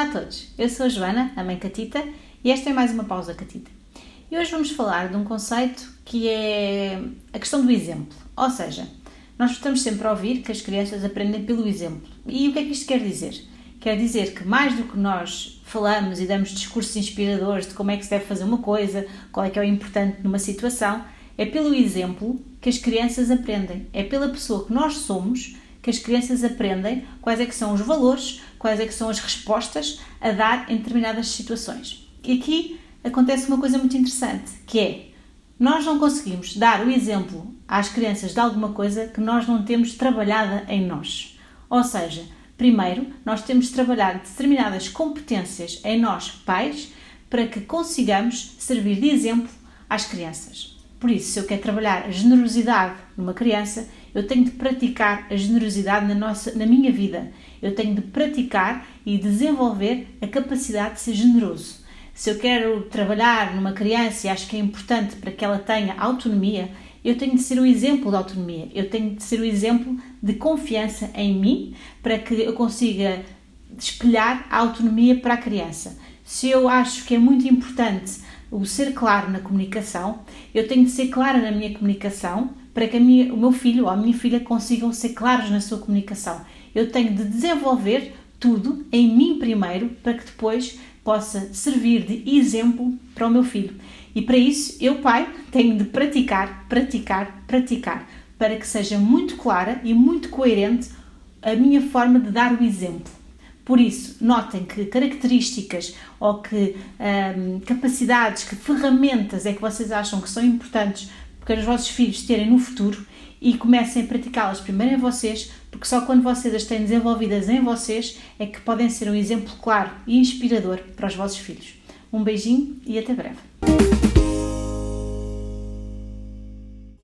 Olá a todos, eu sou a Joana, a mãe Catita, e esta é mais uma pausa Catita. E hoje vamos falar de um conceito que é a questão do exemplo. Ou seja, nós estamos sempre a ouvir que as crianças aprendem pelo exemplo. E o que é que isto quer dizer? Quer dizer que mais do que nós falamos e damos discursos inspiradores de como é que se deve fazer uma coisa, qual é que é o importante numa situação, é pelo exemplo que as crianças aprendem. É pela pessoa que nós somos que as crianças aprendem quais é que são os valores, quais é que são as respostas a dar em determinadas situações. E aqui acontece uma coisa muito interessante, que é, nós não conseguimos dar o exemplo às crianças de alguma coisa que nós não temos trabalhada em nós. Ou seja, primeiro, nós temos de trabalhar determinadas competências em nós, pais, para que consigamos servir de exemplo às crianças. Por isso, se eu quero trabalhar a generosidade numa criança, eu tenho de praticar a generosidade na minha vida. Eu tenho de praticar e desenvolver a capacidade de ser generoso. Se eu quero trabalhar numa criança e acho que é importante para que ela tenha autonomia, eu tenho de ser o exemplo da autonomia. Eu tenho de ser o exemplo de confiança em mim para que eu consiga espelhar a autonomia para a criança. Se eu acho que é muito importante o ser claro na comunicação, eu tenho de ser clara na minha comunicação para que o meu filho ou a minha filha consigam ser claros na sua comunicação. Eu tenho de desenvolver tudo em mim primeiro para que depois possa servir de exemplo para o meu filho. E para isso, eu, pai, tenho de praticar, para que seja muito clara e muito coerente a minha forma de dar o exemplo. Por isso, notem que características ou que capacidades, que ferramentas é que vocês acham que são importantes para os vossos filhos terem no futuro e comecem a praticá-las primeiro em vocês, porque só quando vocês as têm desenvolvidas em vocês é que podem ser um exemplo claro e inspirador para os vossos filhos. Um beijinho e até breve.